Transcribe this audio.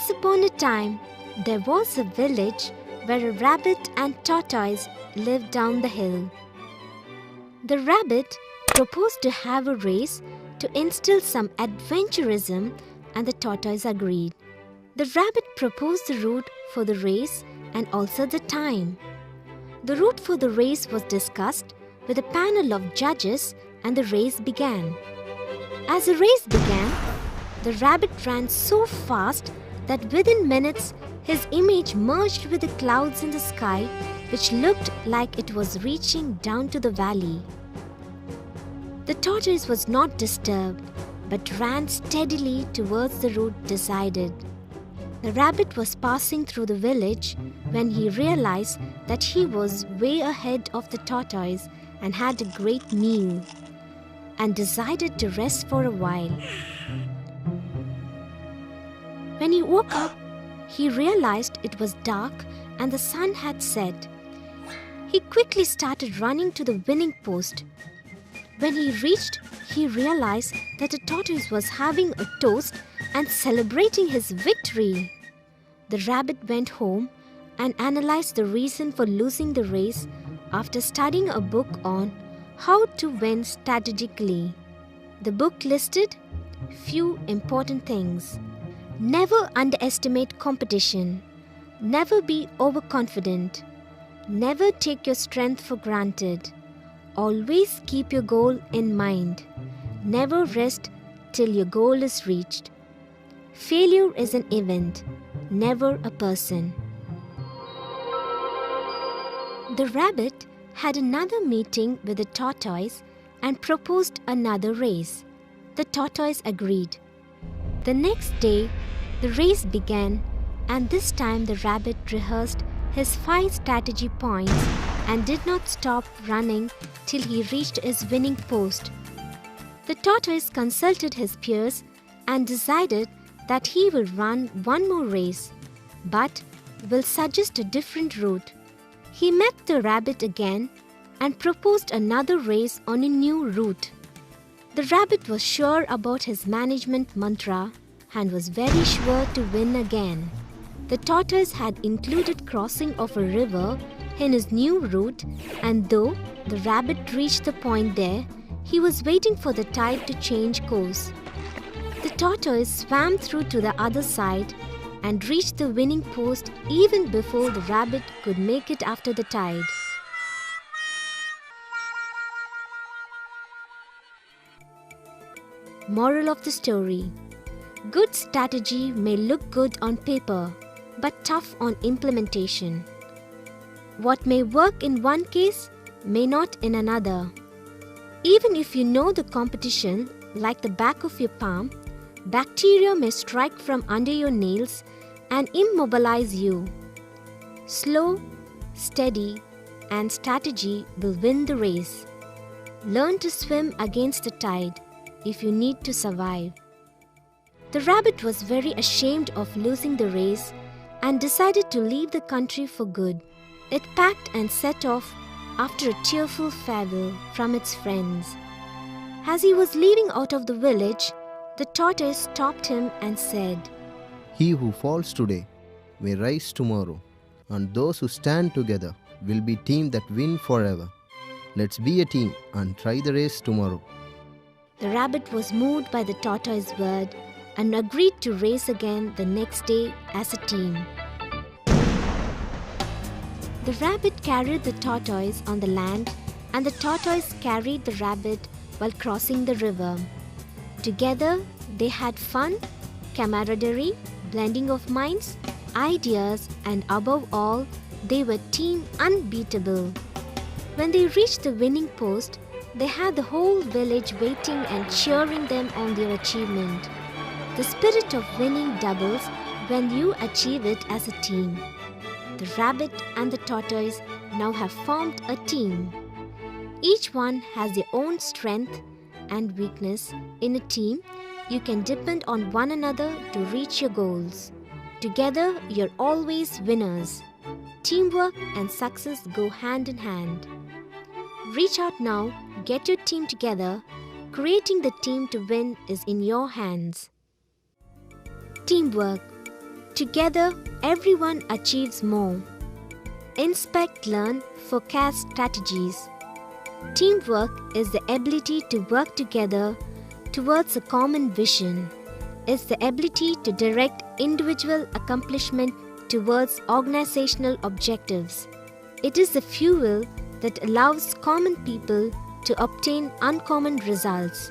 Once upon a time, there was a village where a rabbit and tortoise lived down the hill. The rabbit proposed to have a race to instill some adventurism, and the tortoise agreed. The rabbit proposed the route for the race and also the time. The route for the race was discussed with a panel of judges, and the race began. As the race began, the rabbit ran so fast that within minutes his image merged with the clouds in the sky, which looked like it was reaching down to the valley. The tortoise was not disturbed, but ran steadily towards the route decided. The rabbit was passing through the village when he realized that he was way ahead of the tortoise and had a great meal, and decided to rest for a while. When he woke up, he realized it was dark and the sun had set. He quickly started running to the winning post. When he reached, he realized that the tortoise was having a toast and celebrating his victory. The rabbit went home and analyzed the reason for losing the race after studying a book on how to win strategically. The book listed few important things. Never underestimate competition. Never be overconfident. Never take your strength for granted. Always keep your goal in mind. Never rest till your goal is reached. Failure is an event, never a person. The rabbit had another meeting with the tortoise and proposed another race. The tortoise agreed. The next day, the race began, and this time the rabbit rehearsed his 5 strategy points and did not stop running till he reached his winning post. The tortoise consulted his peers and decided that he will run one more race, but will suggest a different route. He met the rabbit again and proposed another race on a new route. The rabbit was sure about his management mantra and was very sure to win again. The tortoise had included crossing of a river in his new route, and though the rabbit reached the point there, he was waiting for the tide to change course. The tortoise swam through to the other side and reached the winning post even before the rabbit could make it after the tide. Moral of the story: good strategy may look good on paper, but tough on implementation. What may work in one case may not in another. Even if you know the competition like the back of your palm, bacteria may strike from under your nails and immobilize you. Slow, steady, and strategy will win the race. Learn to swim against the tide if you need to survive. The rabbit was very ashamed of losing the race and decided to leave the country for good. It packed and set off after a tearful farewell from its friends. As he was leaving out of the village, the tortoise stopped him and said, "He who falls today may rise tomorrow, and those who stand together will be team that win forever. Let's be a team and try the race tomorrow." The rabbit was moved by the tortoise's word and agreed to race again the next day as a team. The rabbit carried the tortoise on the land, and the tortoise carried the rabbit while crossing the river. Together, they had fun, camaraderie, blending of minds, ideas, and above all, they were team unbeatable. When they reached the winning post, they had the whole village waiting and cheering them on their achievement. The spirit of winning doubles when you achieve it as a team. The rabbit and the tortoise now have formed a team. Each one has their own strength and weakness. In a team, you can depend on one another to reach your goals. Together, you're always winners. Teamwork and success go hand in hand. Reach out now, get your team together. Creating the team to win is in your hands. Teamwork. Together, everyone achieves more. Inspect, learn, forecast strategies. Teamwork is the ability to work together towards a common vision. It's the ability to direct individual accomplishment towards organizational objectives. It is the fuel that allows common people to obtain uncommon results.